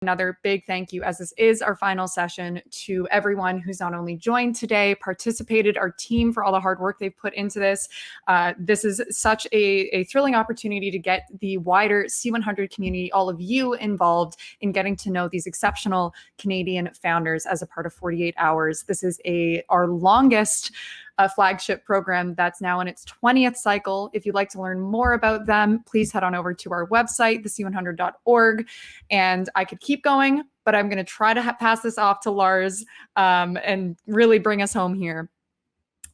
Another big thank you, as this is our final session, to everyone who's not only joined today, participated, our team for all the hard work they've put into this. This is such a thrilling opportunity to get the wider C100 community, all of you involved in getting to know these exceptional Canadian founders as a part of 48 Hours. This is our longest flagship program that's now in its 20th cycle. If you'd like to learn more about them, please head on over to our website, thec100.org. And I could keep going, but I'm going to try to pass this off to Lars and really bring us home here.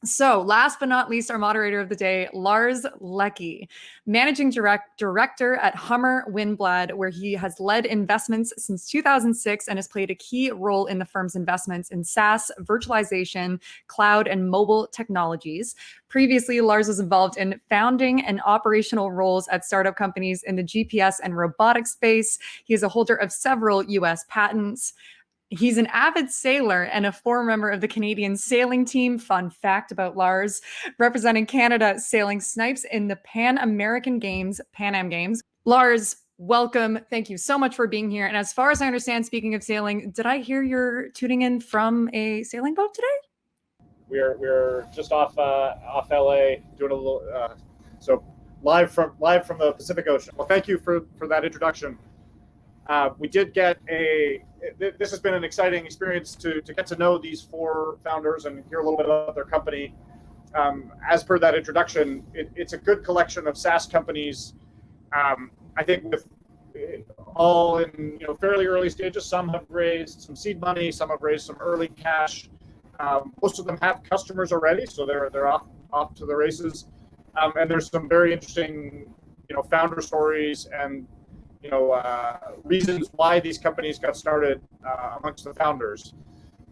So last but not least, our moderator of the day, Lars Leckie, managing director at Winblad, where he has led investments since 2006 and has played a key role in the firm's investments in SaaS, virtualization, cloud, and mobile technologies. Previously, Lars was involved in founding and operational roles at startup companies in the GPS and robotics space. He is a holder of several US patents. He's an avid sailor and a former member of the Canadian sailing team. Fun fact about Lars, representing Canada sailing snipes in the Pan Am Games. Lars, welcome. Thank you so much for being here. And as far as I understand, speaking of sailing, did I hear you're tuning in from a sailing boat today? We're just off LA doing a little so live from the Pacific Ocean. Well, thank you for that introduction. We did get this has been an exciting experience to get to know these four founders and hear a little bit about their company. As per that introduction, it's a good collection of SaaS companies. I think with all in fairly early stages. Some have raised some seed money, some have raised some early cash. Most of them have customers already, so they're off to the races. And there's some very interesting founder stories and reasons why these companies got started amongst the founders.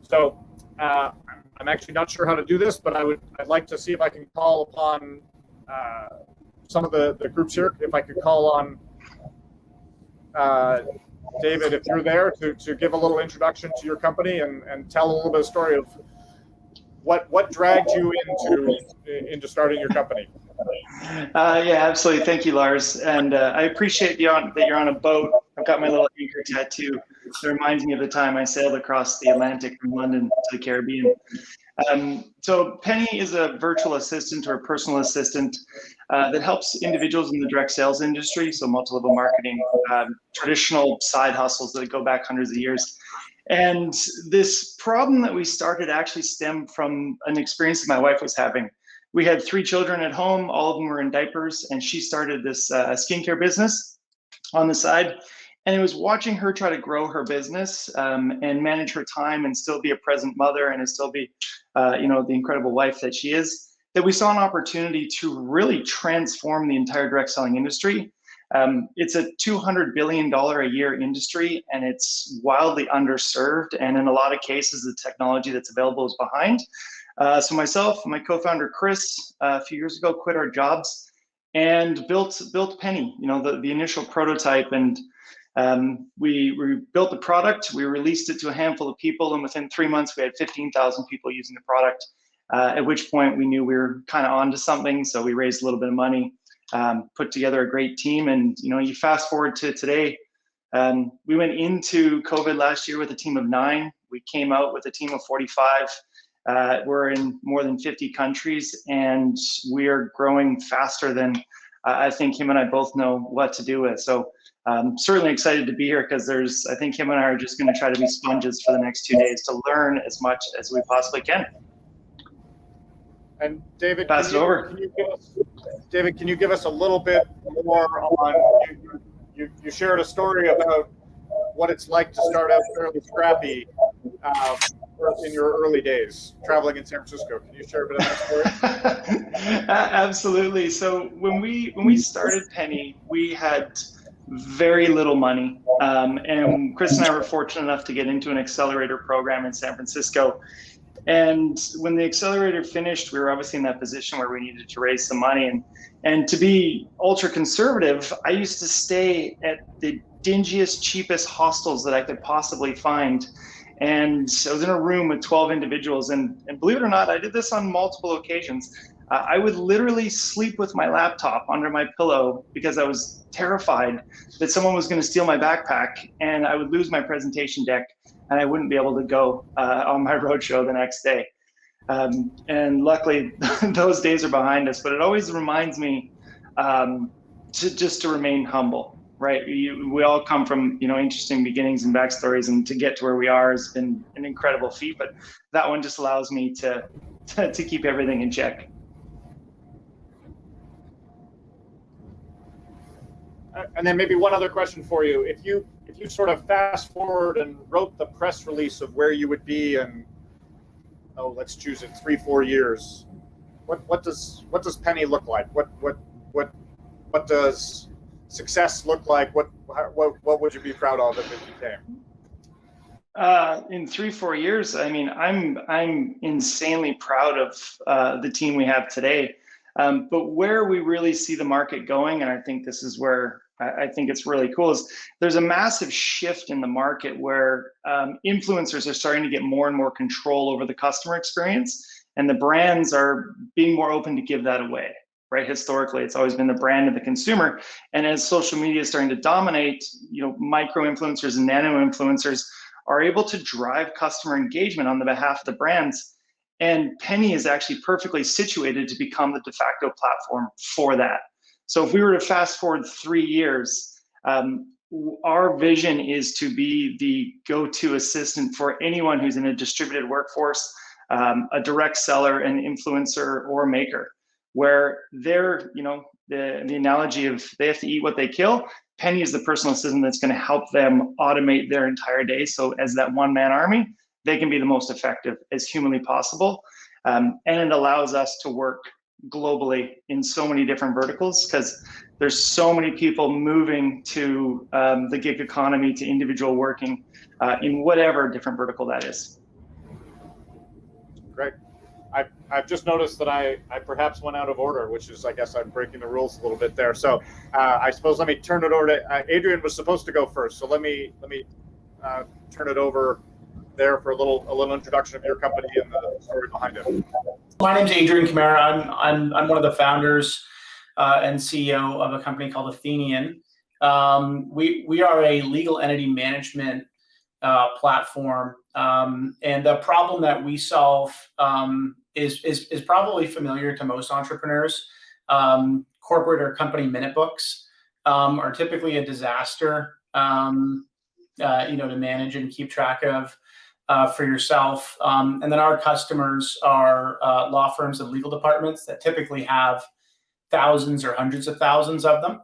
So I'm actually not sure how to do this, but I'd like to see if I can call upon some of the groups here. If I could call on David, if you're there, to give a little introduction to your company and tell a little bit of story of what dragged you into starting your company. Yeah, absolutely. Thank you, Lars. And I appreciate that you're on a boat. I've got my little anchor tattoo. It reminds me of the time I sailed across the Atlantic from London to the Caribbean. So Penny is a virtual assistant or a personal assistant that helps individuals in the direct sales industry, so multi-level marketing, traditional side hustles that go back hundreds of years. And this problem that we started actually stemmed from an experience that my wife was having. We had 3 children at home, all of them were in diapers, and she started this skincare business on the side. And it was watching her try to grow her business and manage her time and still be a present mother and still be, the incredible wife that she is, that we saw an opportunity to really transform the entire direct selling industry. It's a $200 billion a year industry, and it's wildly underserved. And in a lot of cases, the technology that's available is behind. So myself and my co-founder Chris, a few years ago, quit our jobs and built Penny, the initial prototype. And we built the product, we released it to a handful of people, and within 3 months, we had 15,000 people using the product, at which point we knew we were kind of onto something. So we raised a little bit of money, put together a great team. And, you fast forward to today, we went into COVID last year with a team of 9. We came out with a team of 45. We're in more than 50 countries, and we are growing faster than I think him and I both know what to do with. So I'm certainly excited to be here because I think him and I are just going to try to be sponges for the next 2 days to learn as much as we possibly can. And David, pass it over. Can you give us a little bit more on, you shared a story about what it's like to start out fairly scrappy in your early days traveling in San Francisco. Can you share a bit of that story? Absolutely. So when we started Penny, we had very little money. And Chris and I were fortunate enough to get into an accelerator program in San Francisco. And when the accelerator finished, we were obviously in that position where we needed to raise some money. And to be ultra conservative, I used to stay at the dingiest, cheapest hostels that I could possibly find. And I was in a room with 12 individuals, and believe it or not, I did this on multiple occasions. I would literally sleep with my laptop under my pillow because I was terrified that someone was going to steal my backpack and I would lose my presentation deck and I wouldn't be able to go on my roadshow the next day. And luckily, those days are behind us. But it always reminds me to remain humble, right? We all come from interesting beginnings and backstories, and to get to where we are has been an incredible feat. But that one just allows me to keep everything in check. And then maybe one other question for you: if you sort of fast forward and wrote the press release of where you would be in, let's choose it, 3-4 years, what does Penny look like? What does success look like? What would you be proud of if it became? In 3-4 years, I mean, I'm insanely proud of the team we have today. But where we really see the market going, and I think this is where I think it's really cool, is there's a massive shift in the market where influencers are starting to get more and more control over the customer experience, and the brands are being more open to give that away, right? Historically, it's always been the brand of the consumer. And as social media is starting to dominate, micro influencers and nano influencers are able to drive customer engagement on the behalf of the brands. And Penny is actually perfectly situated to become the de facto platform for that. So if we were to fast forward 3 years, our vision is to be the go-to assistant for anyone who's in a distributed workforce, a direct seller, an influencer, or maker, where they're, the analogy of they have to eat what they kill. Penny is the personal assistant that's going to help them automate their entire day. So as that one-man army, they can be the most effective as humanly possible. And it allows us to work globally in so many different verticals, because there's so many people moving to the gig economy, to individual working in whatever different vertical that is. Great. I've just noticed that I perhaps went out of order, which is, I guess I'm breaking the rules a little bit there. So I suppose let me turn it over to Adrian. Was supposed to go first, so let me turn it over there for a little introduction of your company and the story behind it. My name's Adrian Kamara. I'm one of the founders and CEO of a company called Athennian. We are a legal entity management platform, and the problem that we solve is probably familiar to most entrepreneurs. Corporate or company minute books are typically a disaster, to manage and keep track of for yourself. And then our customers are law firms and legal departments that typically have thousands or hundreds of thousands of them.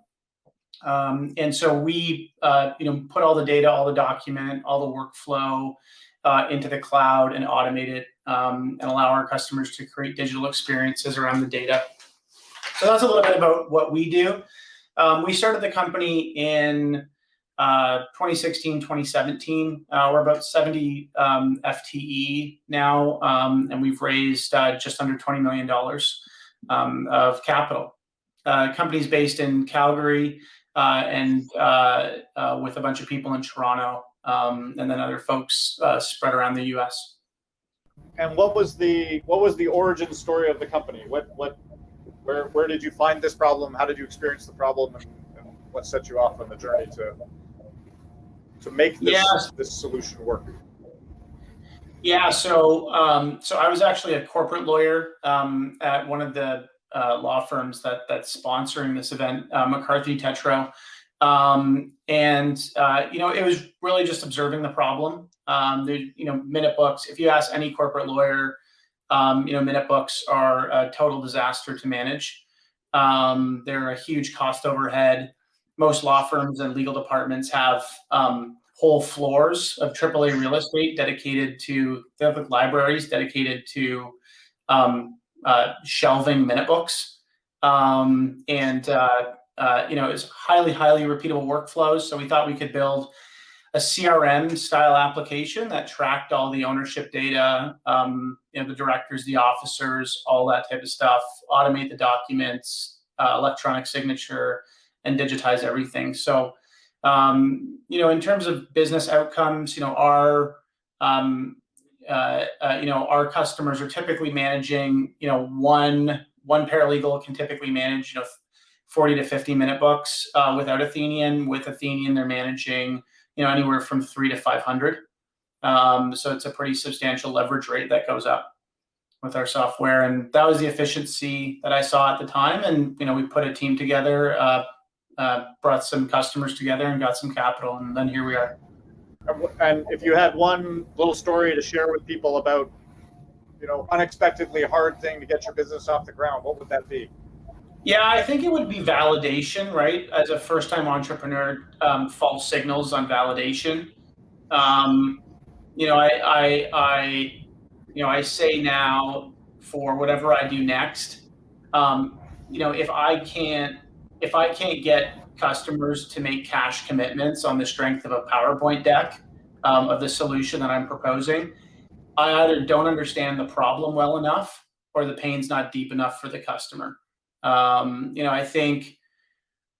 And so we, put all the data, all the document, all the workflow into the cloud and automate it, and allow our customers to create digital experiences around the data. So that's a little bit about what we do. We started the company in 2016, 2017. We're about 70 FTE now, and we've raised just under $20 million of capital. Company's based in Calgary, and with a bunch of people in Toronto, and then other folks spread around the US. And what was the origin story of the company? Where did you find this problem? How did you experience the problem, and what set you off on the journey to make this solution work? Yeah, so I was actually a corporate lawyer at one of the law firms that's sponsoring this event, McCarthy Tetro, and it was really just observing the problem. Minute books. If you ask any corporate lawyer, minute books are a total disaster to manage. They're a huge cost overhead. Most law firms and legal departments have whole floors of AAA real estate dedicated to, they have libraries dedicated to shelving minute books. It's highly repeatable workflows. So we thought we could build a CRM style application that tracked all the ownership data, the directors, the officers, all that type of stuff, automate the documents, electronic signature, and digitize everything. So, in terms of business outcomes, our customers are typically managing, one one paralegal can typically manage, 40 to 50-minute books. Without Athennian, with Athennian, they're managing, anywhere from 300 to 500. So it's a pretty substantial leverage rate that goes up with our software. And that was the efficiency that I saw at the time. And, we put a team together, brought some customers together and got some capital. And then here we are. And if you had one little story to share with people about, unexpectedly hard thing to get your business off the ground, what would that be? Yeah, I think it would be validation, right? As a first-time entrepreneur, false signals on validation. I say now for whatever I do next, if I can't get customers to make cash commitments on the strength of a PowerPoint deck of the solution that I'm proposing, I either don't understand the problem well enough or the pain's not deep enough for the customer. I think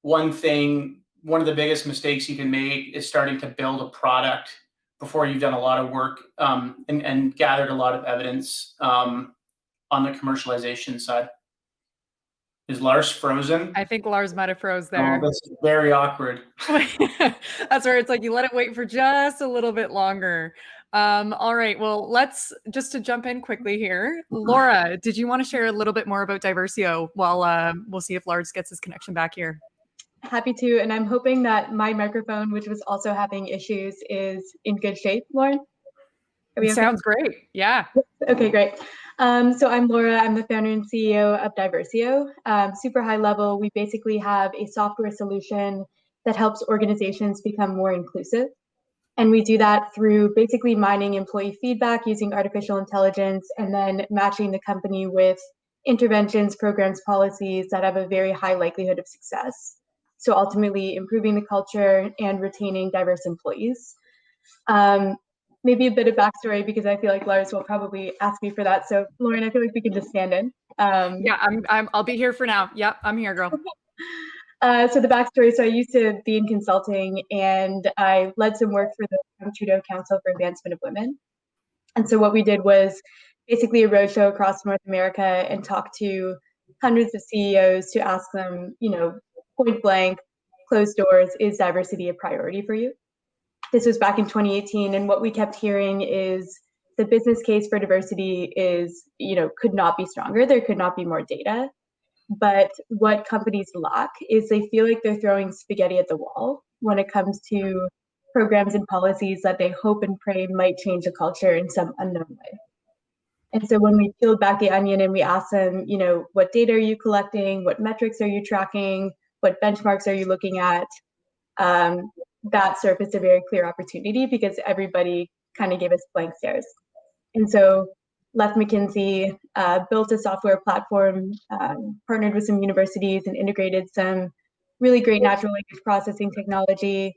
one of the biggest mistakes you can make is starting to build a product before you've done a lot of work and gathered a lot of evidence on the commercialization side. Is Lars frozen? I think Lars might have froze there. Oh, that's very awkward. That's where it's like you let it wait for just a little bit longer. All right, well, let's just to jump in quickly here. Laura, did you want to share a little bit more about Diversio while we'll see if Lars gets his connection back here? Happy to, and I'm hoping that my microphone, which was also having issues, is in good shape, Lauren? Sounds great, yeah. Okay, great. So I'm Laura, I'm the founder and CEO of Diversio. Super high level, we basically have a software solution that helps organizations become more inclusive. And we do that through basically mining employee feedback using artificial intelligence and then matching the company with interventions, programs, policies that have a very high likelihood of success. So ultimately improving the culture and retaining diverse employees. Maybe a bit of backstory because I feel like Lars will probably ask me for that. So Lauren, I feel like we can just stand in. Yeah, I'll be here for now. Yep, I'm here, girl. So the backstory, so I used to be in consulting and I led some work for the Trudeau Council for Advancement of Women. And so what we did was basically a roadshow across North America and talk to hundreds of CEOs to ask them, point blank, closed doors, is diversity a priority for you? This was back in 2018. And what we kept hearing is the business case for diversity is, could not be stronger. There could not be more data. But what companies lack is they feel like they're throwing spaghetti at the wall when it comes to programs and policies that they hope and pray might change the culture in some unknown way. And so when we peeled back the onion and we asked them, what data are you collecting? What metrics are you tracking? What benchmarks are you looking at? That surfaced a very clear opportunity because everybody kind of gave us blank stares. And so left McKinsey, built a software platform, partnered with some universities and integrated some really great natural language processing technology,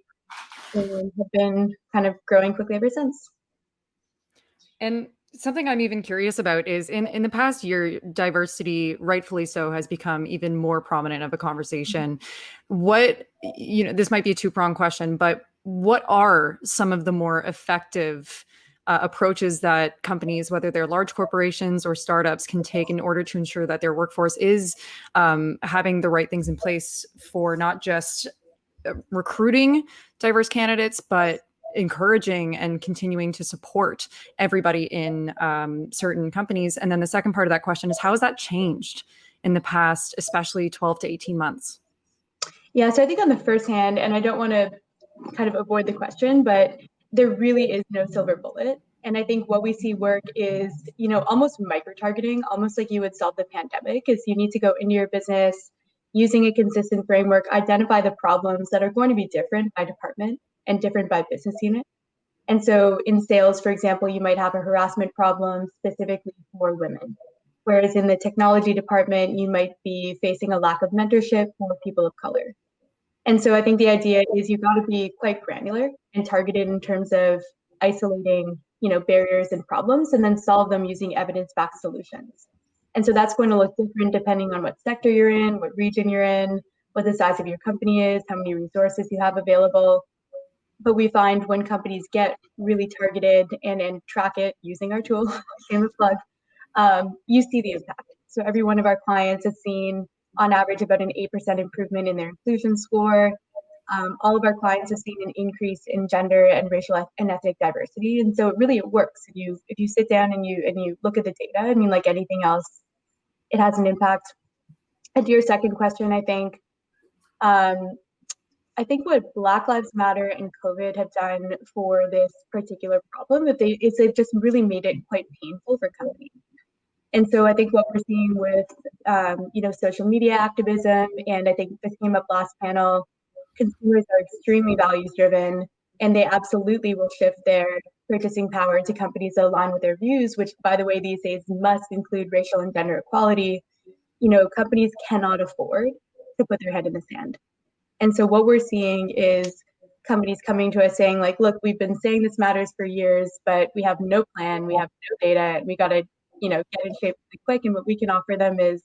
and have been kind of growing quickly ever since. And something I'm even curious about is in the past year, diversity, rightfully so, has become even more prominent of a conversation. What, this might be a two-pronged question, but what are some of the more effective approaches that companies, whether they're large corporations or startups, can take in order to ensure that their workforce is having the right things in place for not just recruiting diverse candidates, but encouraging and continuing to support everybody in certain companies? And then the second part of that question is, how has that changed in the past, especially 12 to 18 months? Yeah, so I think on the first hand, and I don't want to kind of avoid the question, but there really is no silver bullet. And I think what we see work is, almost micro-targeting, almost like you would solve the pandemic, is you need to go into your business using a consistent framework, identify the problems that are going to be different by department and different by business unit. And so in sales, for example, you might have a harassment problem specifically for women. Whereas in the technology department, you might be facing a lack of mentorship for people of color. And so I think the idea is you've got to be quite granular and targeted in terms of isolating, barriers and problems, and then solve them using evidence-backed solutions. And so that's going to look different depending on what sector you're in, what region you're in, what the size of your company is, how many resources you have available. But we find when companies get really targeted and track it using our tool, shameless plug, you see the impact. So every one of our clients has seen, on average, about an 8% improvement in their inclusion score. All of our clients have seen an increase in gender and racial and ethnic diversity, and so it works. If you sit down and you look at the data, I mean, like anything else, it has an impact. And to your second question, I think what Black Lives Matter and COVID have done for this particular problem is they've just really made it quite painful for companies. And so I think what we're seeing with social media activism, and I think this came up last panel, consumers are extremely values driven, and they absolutely will shift their purchasing power to companies that align with their views, which, by the way, these days must include racial and gender equality. Companies cannot afford to put their head in the sand. And so what we're seeing is companies coming to us saying, like, look, we've been saying this matters for years, but we have no plan, we have no data, and we got to, get in shape really quick. And what we can offer them is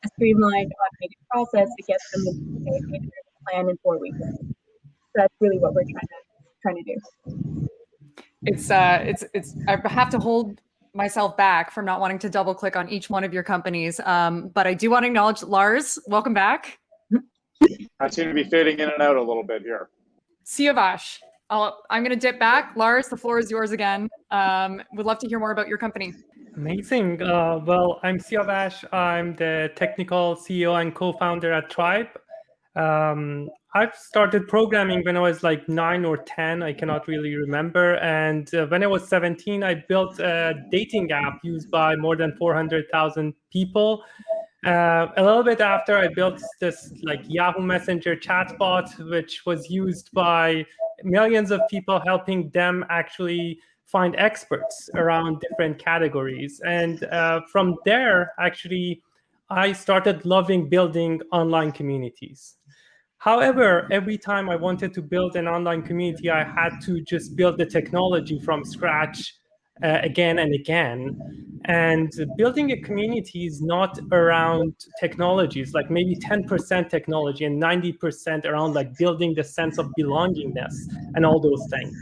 a streamlined, automated process to get them a plan in 4 weeks. So that's really what we're trying to do. It's I have to hold myself back from not wanting to double click on each one of your companies. But I do want to acknowledge Lars, welcome back. I seem to be fading in and out a little bit here. Siavash, I'm going to dip back. Lars, the floor is yours again. Would love to hear more about your company. Amazing. Well, I'm Siavash. I'm the technical CEO and co-founder at Tribe. I've started programming when I was like 9 or 10. I cannot really remember. And when I was 17, I built a dating app used by more than 400,000 people. A little bit after, I built this like Yahoo Messenger chatbot, which was used by millions of people, helping them actually find experts around different categories. And from there, actually, I started loving building online communities. However, every time I wanted to build an online community, I had to just build the technology from scratch again and again. And building a community is not around technologies, like maybe 10% technology and 90% around like building the sense of belongingness and all those things.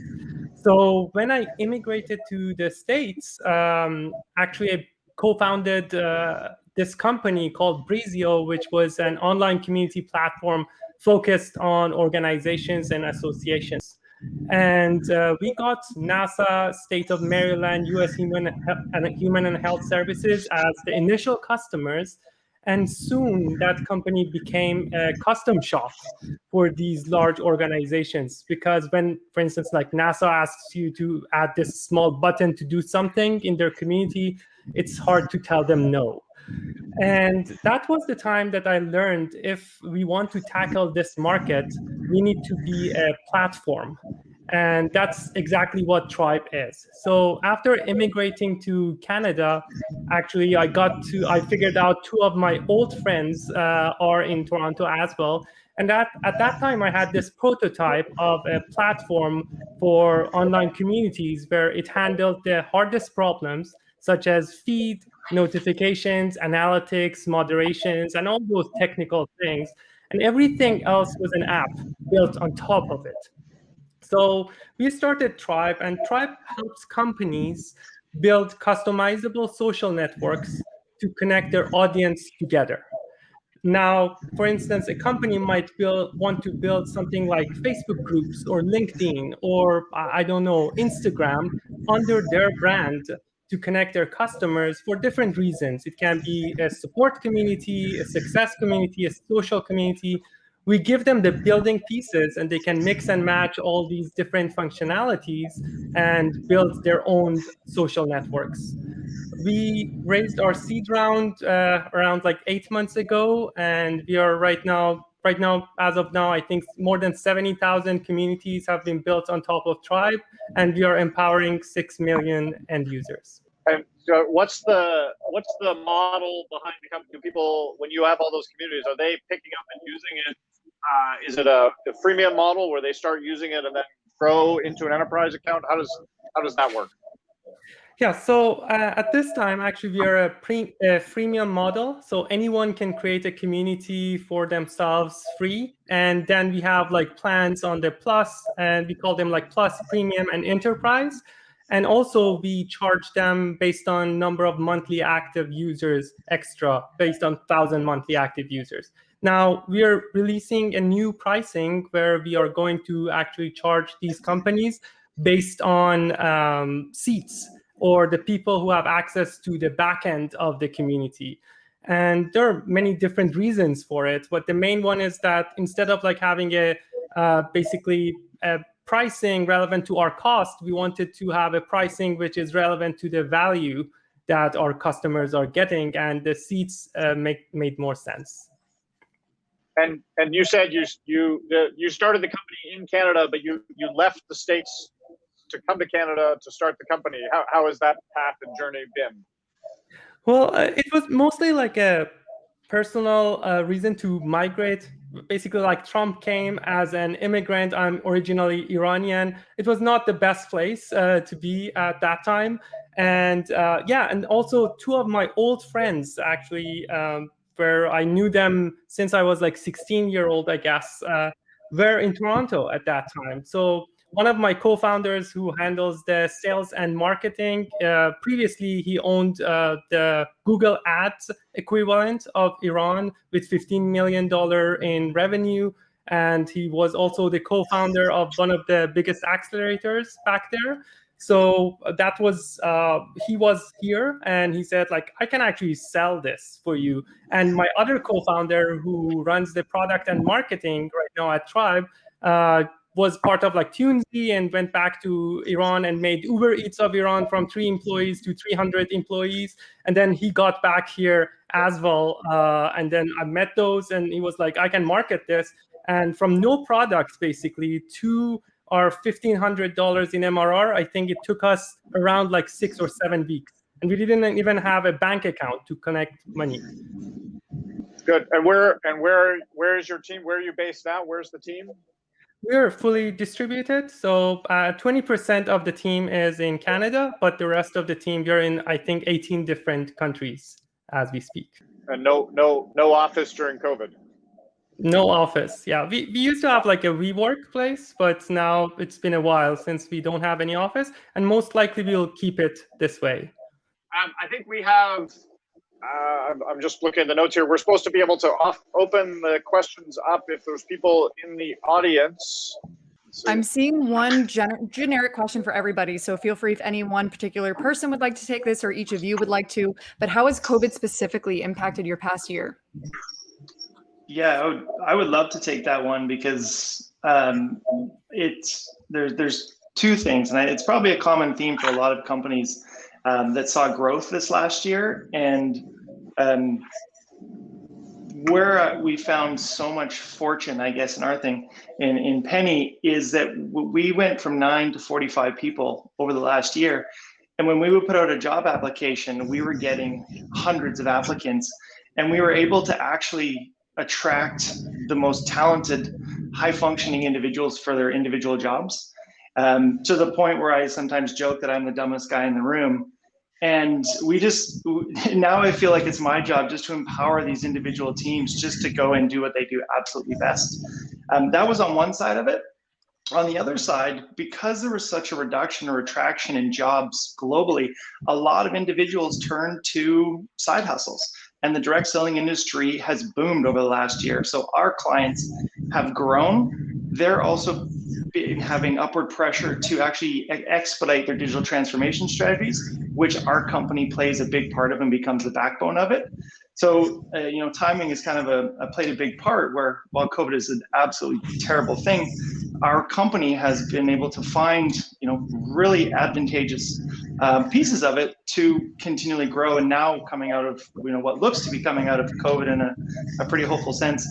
So when I immigrated to the States, actually I co-founded this company called Diversio, which was an online community platform focused on organizations and associations. And we got NASA, State of Maryland, U.S. Human and Health Services as the initial customers. And soon that company became a custom shop for these large organizations. Because when, for instance, like NASA asks you to add this small button to do something in their community, it's hard to tell them no. And that was the time that I learned if we want to tackle this market, we need to be a platform. And that's exactly what Tribe is. So after immigrating to Canada, actually, I figured out 2 of my old friends are in Toronto as well. And at that time, I had this prototype of a platform for online communities where it handled the hardest problems, such as feed, notifications, analytics, moderations, and all those technical things. And everything else was an app built on top of it. So we started Tribe, and Tribe helps companies build customizable social networks to connect their audience together. Now, for instance, a company might want to build something like Facebook groups or LinkedIn or, I don't know, Instagram under their brand to connect their customers for different reasons. It can be a support community, a success community, a social community. We give them the building pieces and they can mix and match all these different functionalities and build their own social networks. We raised our seed round around like 8 months ago, and we are right now, as of now, I think more than 70,000 communities have been built on top of Tribe, and we are empowering 6 million end users. And so what's the model behind the company? Do people, when you have all those communities, are they picking up and using it? Is it a freemium model where they start using it and then grow into an enterprise account? How does that work? Yeah, so at this time, actually, we are a freemium model. So anyone can create a community for themselves free. And then we have like plans on the Plus, and we call them like Plus, Premium, and Enterprise. And also we charge them based on number of monthly active users extra, based on 1,000 monthly active users. Now we are releasing a new pricing where we are going to actually charge these companies based on seats or the people who have access to the back end of the community. And there are many different reasons for it, but the main one is that instead of like having basically a pricing relevant to our cost, we wanted to have a pricing which is relevant to the value that our customers are getting, and the seats made more sense. And you said you started the company in Canada, but you left the States to come to Canada to start the company. How has that path and journey been? Well, it was mostly like a personal reason to migrate. Basically, like Trump came as an immigrant. I'm originally Iranian. It was not the best place to be at that time. And and also 2 of my old friends actually, where I knew them since I was like 16-year-old, I guess, were in Toronto at that time. So one of my co-founders who handles the sales and marketing, previously he owned the Google Ads equivalent of Iran with $15 million in revenue. And he was also the co-founder of one of the biggest accelerators back there. So that was, he was here and he said, like, I can actually sell this for you. And my other co-founder who runs the product and marketing right now at Tribe, was part of like Tunesy and went back to Iran and made Uber Eats of Iran from 3 employees to 300 employees. And then he got back here as well. And then I met those and he was like, I can market this. And from no products basically to our $1,500 in MRR, I think it took us around like 6 or 7 weeks. And we didn't even have a bank account to connect money. Good. And where is your team? Where are you based now? Where's the team? We're fully distributed. So 20% of the team is in Canada, but the rest of the team, we're in, I think, 18 different countries as we speak. And no office during COVID? No office. Yeah, we used to have like a WeWork place, but now it's been a while since we don't have any office, and most likely we'll keep it this way. I think we have, I'm just looking at the notes here. We're supposed to be able to open the questions up if there's people in the audience. I'm seeing one generic question for everybody. So feel free if any one particular person would like to take this or each of you would like to, but how has COVID specifically impacted your past year? Yeah, I would love to take that one because there's 2 things, and it's probably a common theme for a lot of companies that saw growth this last year, and where we found so much fortune, I guess, in our thing in Penny is that we went from 9 to 45 people over the last year, and when we would put out a job application, we were getting hundreds of applicants, and we were able to actually attract the most talented, high-functioning individuals for their individual jobs, to the point where I sometimes joke that I'm the dumbest guy in the room. And now I feel like it's my job just to empower these individual teams just to go and do what they do absolutely best. That was on one side of it. On the other side, because there was such a reduction or retraction in jobs globally, a lot of individuals turned to side hustles. And the direct selling industry has boomed over the last year. So our clients have grown. They're also having upward pressure to actually expedite their digital transformation strategies, which our company plays a big part of and becomes the backbone of it. So, timing is kind of played a big part where while COVID is an absolutely terrible thing, our company has been able to find, really advantageous pieces of it to continually grow. And now coming out of, what looks to be coming out of COVID in a pretty hopeful sense,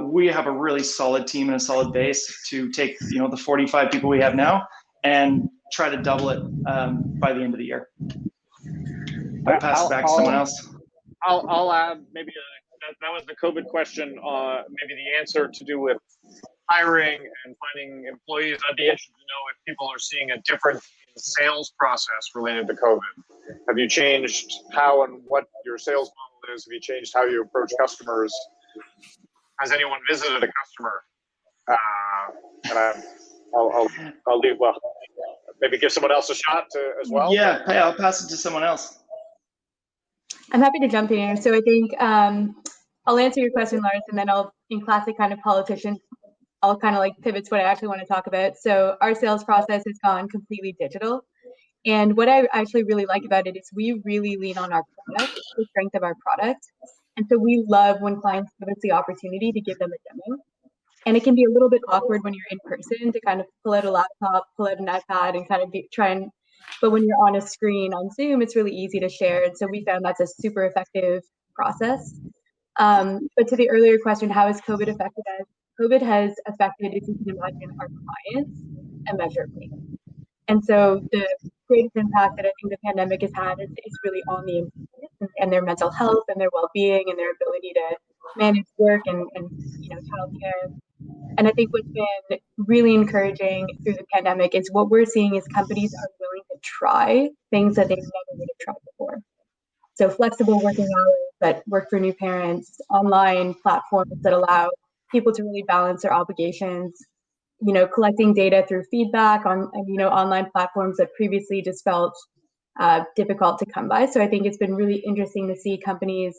we have a really solid team and a solid base to take, the 45 people we have now and try to double it by the end of the year. I'll pass it back to someone else. I'll add maybe that was the COVID question. Maybe the answer to do with hiring and finding employees. I'd be interested to know if people are seeing a difference in the sales process related to COVID. Have you changed how and what your sales model is? Have you changed how you approach customers? Has anyone visited a customer? And I'll leave. Well, maybe give someone else a shot as well? Yeah, I'll pass it to someone else. I'm happy to jump in here. So I think I'll answer your question, Lars, and then I'll, in classic kind of politician, I'll kind of like pivot to what I actually want to talk about. So our sales process has gone completely digital. And what I actually really like about it is we really lean on our product, the strength of our product. And so we love when clients give us the opportunity to give them a demo. And it can be a little bit awkward when you're in person to kind of pull out a laptop, pull out an iPad and kind of but when you're on a screen on Zoom, it's really easy to share. And so we found that's a super effective process. But to the earlier question, how has COVID affected us? COVID has affected, if you can imagine, our clients immeasurably. And so the greatest impact that I think the pandemic has had is really on the employees and their mental health and their well-being and their ability to manage work and childcare. And I think what's been really encouraging through the pandemic is what we're seeing is companies are willing to try things that they never would have tried before. So flexible working hours that work for new parents, online platforms that allow people to really balance their obligations, collecting data through feedback on, online platforms that previously just felt difficult to come by. So I think it's been really interesting to see companies,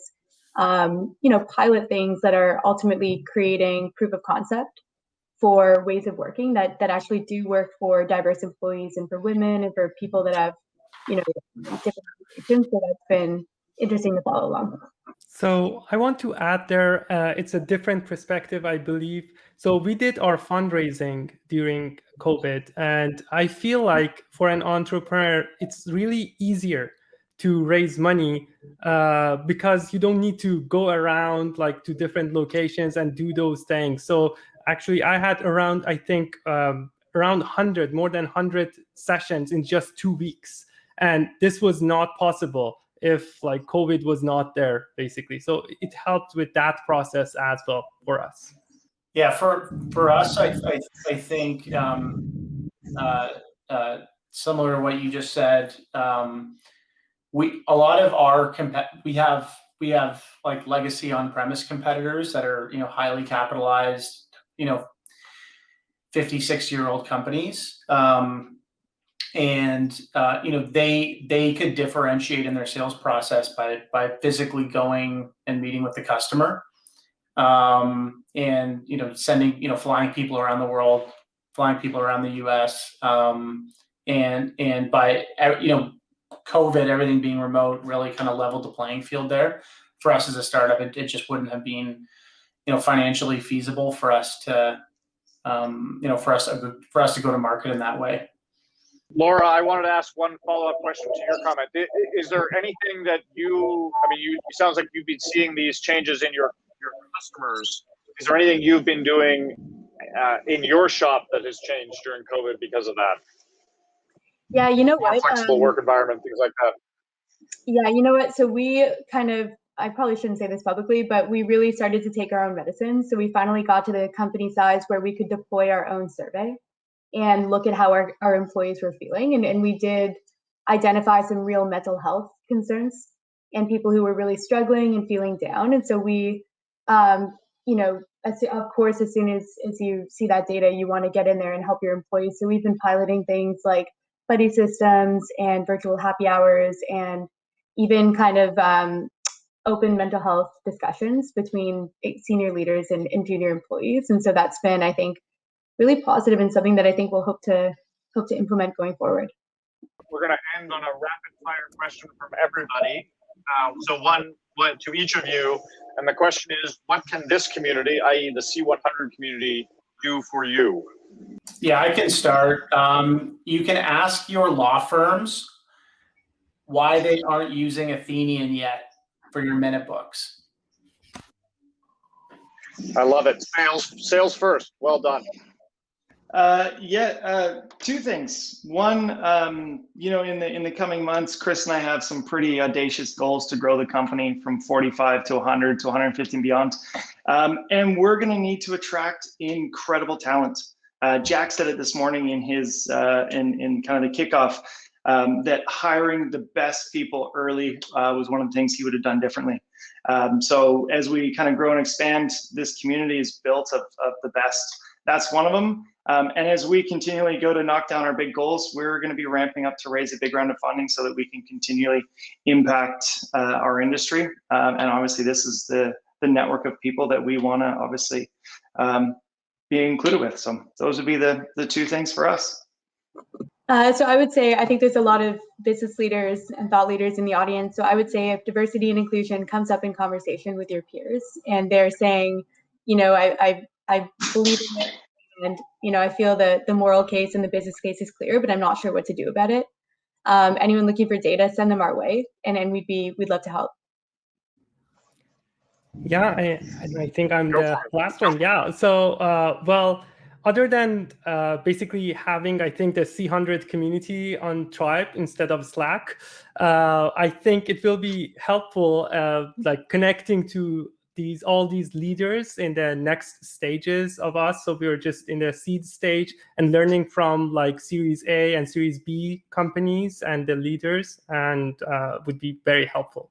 pilot things that are ultimately creating proof of concept for ways of working that actually do work for diverse employees and for women and for people that have, different situations. So that's been interesting to follow along. So I want to add there, it's a different perspective, I believe. So we did our fundraising during COVID, and I feel like for an entrepreneur, it's really easier to raise money because you don't need to go around like to different locations and do those things. So actually I had around, I think, around 100, more than 100 sessions in just 2 weeks. And this was not possible if like COVID was not there, basically. So it helped with that process as well for us. Yeah, for us, I think similar to what you just said, a lot of our we have like legacy on-premise competitors that are highly capitalized 56-year-old companies, and they could differentiate in their sales process by physically going and meeting with the customer, and sending flying people around the world, flying people around the US, and by COVID, everything being remote really kind of leveled the playing field there. For us as a startup, it just wouldn't have been financially feasible for us to for us to go to market in that way. Laura, I wanted to ask one follow-up question to your comment. Is there anything that you sounds like you've been seeing these changes in your customers. Is there anything you've been doing in your shop that has changed during COVID because of that? Yeah, you know what? More flexible work environment, things like that. Yeah, you know what? So we I probably shouldn't say this publicly, but we really started to take our own medicine. So we finally got to the company size where we could deploy our own survey and look at how our employees were feeling. And we did identify some real mental health concerns and people who were really struggling and feeling down. And so we, of course, as soon as you see that data, you want to get in there and help your employees. So we've been piloting things like buddy systems and virtual happy hours and even kind of open mental health discussions between senior leaders and junior employees. And so that's been, I think, really positive and something that I think we'll hope to implement going forward. We're going to end on a rapid fire question from everybody. So one to each of you, and the question is, what can this community, i.e. the C100 community, do for you? Yeah, I can start. You can ask your law firms why they aren't using Athennian yet for your minute books. I love it. Sales first. Well done. Two things. One, in the coming months, Chris and I have some pretty audacious goals to grow the company from 45 to 100 to 150 and beyond. And we're going to need to attract incredible talent. Jack said it this morning in his in kind of the kickoff, that hiring the best people early was one of the things he would have done differently. So as we kind of grow and expand, this community is built of the best. That's one of them. And as we continually go to knock down our big goals, we're going to be ramping up to raise a big round of funding so that we can continually impact our industry. And obviously, this is the network of people that we want to obviously be included with. So those would be the two things for us. So I would say, I think there's a lot of business leaders and thought leaders in the audience. So I would say if diversity and inclusion comes up in conversation with your peers and they're saying, you know, I believe in it, and, you know, I feel that the moral case and the business case is clear, but I'm not sure what to do about it. Anyone looking for data, send them our way, and we'd love to help. Yeah, I think I'm the last one. Yeah. So, well, other than basically having, I think, the C100 community on Tribe instead of Slack, I think it will be helpful, like connecting to all these leaders in the next stages of us. So we're just in the seed stage and learning from like Series A and Series B companies and the leaders, and would be very helpful.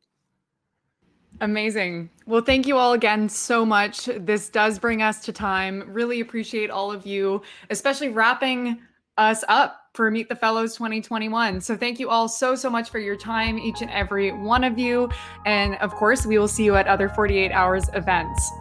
Amazing. Well, thank you all again so much. This does bring us to time. Really appreciate all of you, especially wrapping us up for Meet the Fellows 2021. So thank you all so much for your time, each and every one of you. And of course, we will see you at other 48 Hours events.